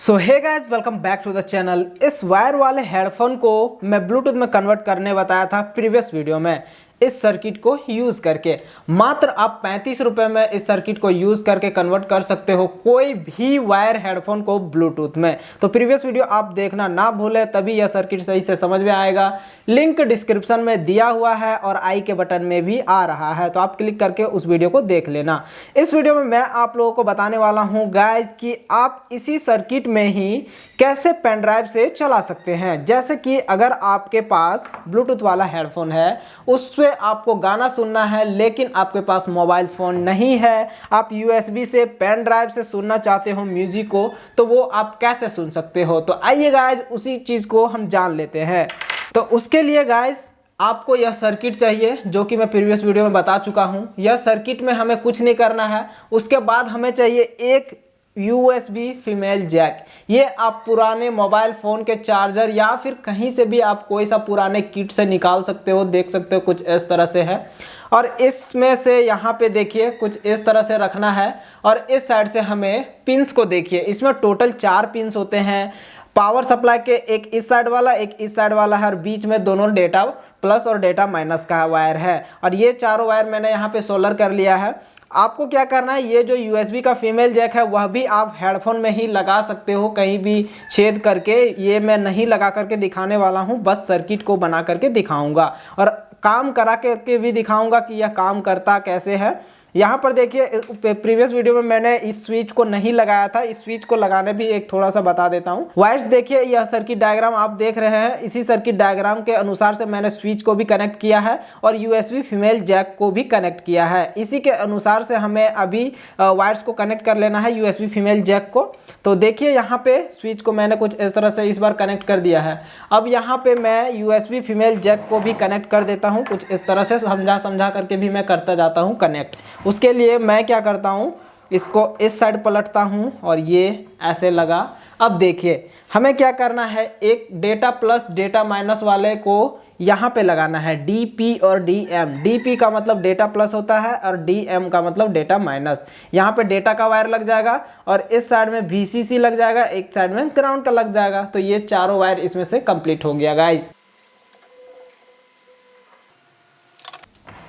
So hey guys, welcome back to the channel. इस wire वाले headphone को मैं ब्लूटूथ में कन्वर्ट करने बताया था प्रीवियस वीडियो में। इस सर्किट को यूज़ करके मात्र आप 35 रुपये में इस सर्किट को यूज़ करके कन्वर्ट कर सकते हो कोई भी वायर हेडफोन को ब्लूटूथ में। तो प्रीवियस वीडियो आप देखना ना भूलें, तभी यह सर्किट सही से समझ में आएगा। लिंक डिस्क्रिप्शन में दिया हुआ है और आई के बटन में भी आ रहा है, तो आप क्लिक करके उस वीडियो को देख लेना। इस वीडियो में मैं आप लोगों को बताने वाला हूँ गाइज कि आप इसी सर्किट में ही कैसे पेन ड्राइव से चला सकते हैं। जैसे कि अगर आपके पास ब्लूटूथ वाला हेडफोन है, उससे आपको गाना सुनना है लेकिन आपके पास मोबाइल फोन नहीं है, आप यूएसबी से पेन ड्राइव से सुनना चाहते हो म्यूजिक को, तो वो आप कैसे सुन सकते हो। तो आइए गाइज उसी चीज को हम जान लेते हैं। तो उसके लिए गाइज आपको यह सर्किट चाहिए जो कि मैं प्रीवियस वीडियो में बता चुका हूं। यह सर्किट में हमें कुछ नहीं करना है। उसके बाद हमें चाहिए एक USB फीमेल जैक। ये आप पुराने मोबाइल फ़ोन के चार्जर या फिर कहीं से भी आप कोई सा पुराने किट से निकाल सकते हो। देख सकते हो कुछ इस तरह से है, और इसमें से यहाँ पे देखिए कुछ इस तरह से रखना है। और इस साइड से हमें पिंस को देखिए, इसमें टोटल 4 पिंस होते हैं। पावर सप्लाई के एक इस साइड वाला, एक इस साइड वाला है, और बीच में दोनों डेटा प्लस और डेटा माइनस का वायर है। और ये चारों वायर मैंने यहाँ पे सोल्डर कर लिया है। आपको क्या करना है, ये जो USB का फीमेल जैक है वह भी आप हेडफोन में ही लगा सकते हो, कहीं भी छेद करके। ये मैं नहीं लगा करके दिखाने वाला हूँ, बस सर्किट को बना करके दिखाऊंगा और काम करा के भी दिखाऊंगा कि यह काम करता कैसे है। यहाँ पर देखिए प्रीवियस वीडियो में मैंने इस स्विच को नहीं लगाया था, इस स्विच को लगाने भी एक थोड़ा सा बता देता हूँ। वायर्स देखिए, यह सर्किट डायग्राम आप देख रहे हैं, इसी सर्किट डायग्राम के अनुसार से मैंने स्विच को भी कनेक्ट किया है और USB फीमेल जैक को भी कनेक्ट किया है। इसी के अनुसार से हमें अभी वायर्स को कनेक्ट कर लेना है, USB फीमेल जैक को। तो देखिए यहाँ पे स्विच को मैंने कुछ इस तरह से इस बार कनेक्ट कर दिया है। अब यहाँ पे मैं USB फीमेल जैक को भी कनेक्ट कर देता हूँ, कुछ इस तरह से समझा करके भी मैं करता जाता हूँ कनेक्ट। उसके लिए मैं क्या करता हूँ, इसको इस साइड पलटता हूँ और ये ऐसे लगा। अब देखिए हमें क्या करना है, एक डेटा प्लस डेटा माइनस वाले को यहाँ पे लगाना है, DP और DM। DP का मतलब डेटा प्लस होता है और DM का मतलब डेटा माइनस। यहाँ पे डेटा का वायर लग जाएगा और इस साइड में VCC लग जाएगा, एक साइड में ग्राउंड का लग जाएगा। तो ये चारों वायर इसमें से कंप्लीट हो गया गाइज।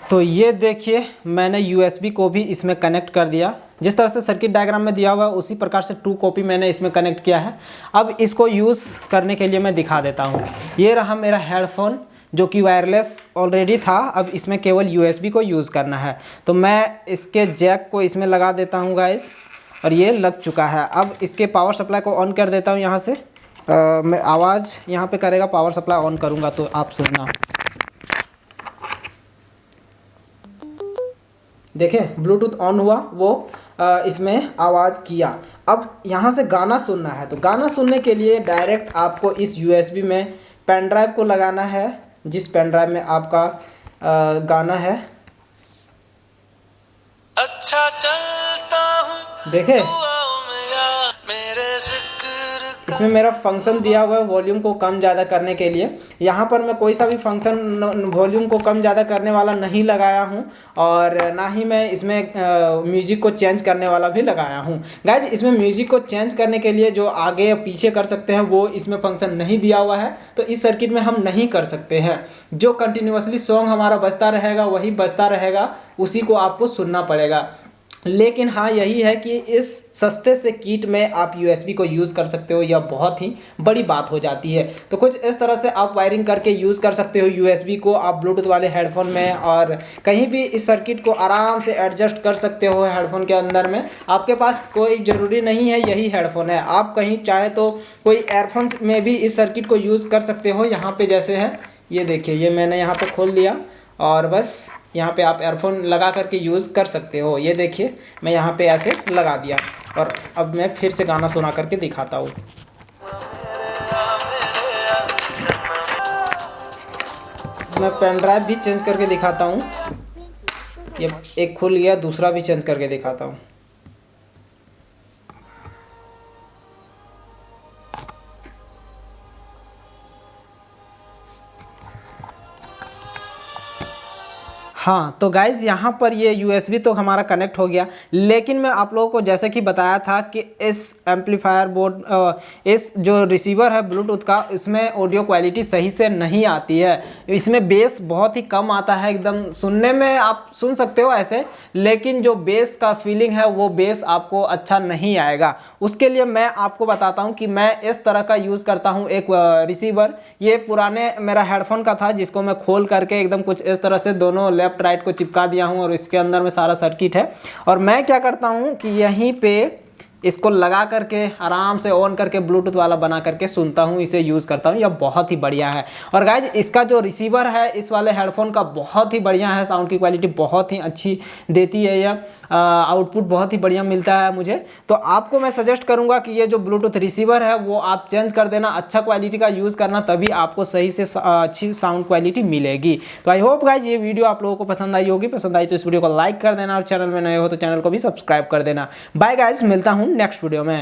तो ये देखिए मैंने USB को भी इसमें कनेक्ट कर दिया, जिस तरह से सर्किट डायग्राम में दिया हुआ है उसी प्रकार से 2 कॉपी मैंने इसमें कनेक्ट किया है। अब इसको यूज़ करने के लिए मैं दिखा देता हूँ। ये रहा मेरा हेडफोन जो कि वायरलेस ऑलरेडी था, अब इसमें केवल USB को यूज़ करना है। तो मैं इसके जैक को इसमें लगा देता हूँ गाइस, और ये लग चुका है। अब इसके पावर सप्लाई को ऑन कर देता हूँ। यहाँ से मैं आवाज़ यहाँ पे करेगा, पावर सप्लाई ऑन करूँगा तो आप सुनना। देखें ब्लूटूथ ऑन हुआ, वो इसमें आवाज़ किया। अब यहाँ से गाना सुनना है, तो गाना सुनने के लिए डायरेक्ट आपको इस USB में पेन ड्राइव को लगाना है, जिस पेन ड्राइव में आपका गाना है। अच्छा चलता हूँ, देखें इसमें मेरा फंक्शन दिया हुआ है वॉल्यूम को कम ज़्यादा करने के लिए। यहाँ पर मैं कोई सा भी फंक्शन वॉल्यूम को कम ज़्यादा करने वाला नहीं लगाया हूँ, और ना ही मैं इसमें म्यूज़िक को चेंज करने वाला भी लगाया हूँ। गाइज इसमें म्यूज़िक को चेंज करने के लिए जो आगे या पीछे कर सकते हैं वो इसमें फंक्शन नहीं दिया हुआ है, तो इस सर्किट में हम नहीं कर सकते हैं। जो कंटिन्यूसली सॉन्ग हमारा बजता रहेगा वही बजता रहेगा, उसी को आपको सुनना पड़ेगा। लेकिन हाँ यही है कि इस सस्ते से किट में आप USB को यूज़ कर सकते हो, यह बहुत ही बड़ी बात हो जाती है। तो कुछ इस तरह से आप वायरिंग करके यूज़ कर सकते हो USB को आप ब्लूटूथ वाले हेडफोन में, और कहीं भी इस सर्किट को आराम से एडजस्ट कर सकते हो हेडफोन के अंदर में। आपके पास कोई ज़रूरी नहीं है यही हेडफोन है, आप कहीं चाहे तो कोई एयरफोन में भी इस सर्किट को यूज़ कर सकते हो। यहाँ पर जैसे है ये देखिए, ये मैंने यहाँ पर खोल दिया और बस यहाँ पे आप एयरफोन लगा करके यूज़ कर सकते हो। ये देखिए मैं यहाँ पे ऐसे लगा दिया, और अब मैं फिर से गाना सुना करके दिखाता हूँ। मैं पेन ड्राइव भी चेंज करके दिखाता हूँ, ये एक खुल गया, दूसरा भी चेंज करके दिखाता हूँ। हाँ तो गाइज यहाँ पर ये USB तो हमारा कनेक्ट हो गया, लेकिन मैं आप लोगों को जैसे कि बताया था कि इस एम्पलीफायर बोर्ड इस जो रिसीवर है ब्लूटूथ का, इसमें ऑडियो क्वालिटी सही से नहीं आती है। इसमें बेस बहुत ही कम आता है, एकदम सुनने में आप सुन सकते हो ऐसे, लेकिन जो बेस का फीलिंग है वो बेस आपको अच्छा नहीं आएगा। उसके लिए मैं आपको बताता हूँ कि मैं इस तरह का यूज़ करता हूँ एक रिसीवर। ये पुराने मेरा हेडफोन का था, जिसको मैं खोल करके एकदम कुछ इस तरह से दोनों लेफ्ट राइट को चिपका दिया हूं और इसके अंदर में सारा सर्किट है। और मैं क्या करता हूं कि यहीं पे इसको लगा करके आराम से ऑन करके ब्लूटूथ वाला बना करके सुनता हूँ, इसे यूज़ करता हूँ। यह बहुत ही बढ़िया है। और गाइज इसका जो रिसीवर है इस वाले हेडफोन का बहुत ही बढ़िया है, साउंड की क्वालिटी बहुत ही अच्छी देती है, यह आउटपुट बहुत ही बढ़िया मिलता है मुझे। तो आपको मैं सजेस्ट करूँगा कि ये जो ब्लूटूथ रिसीवर है वो आप चेंज कर देना, अच्छा क्वालिटी का यूज़ करना, तभी आपको सही से अच्छी साउंड क्वालिटी मिलेगी। तो आई होप गाइज ये वीडियो आप लोगों को पसंद आई होगी। पसंद आई तो इस वीडियो को लाइक कर देना और चैनल में नए हो तो चैनल को भी सब्सक्राइब कर देना। बाय गाइज, मिलता हूँ नेक्स्ट वीडियो में।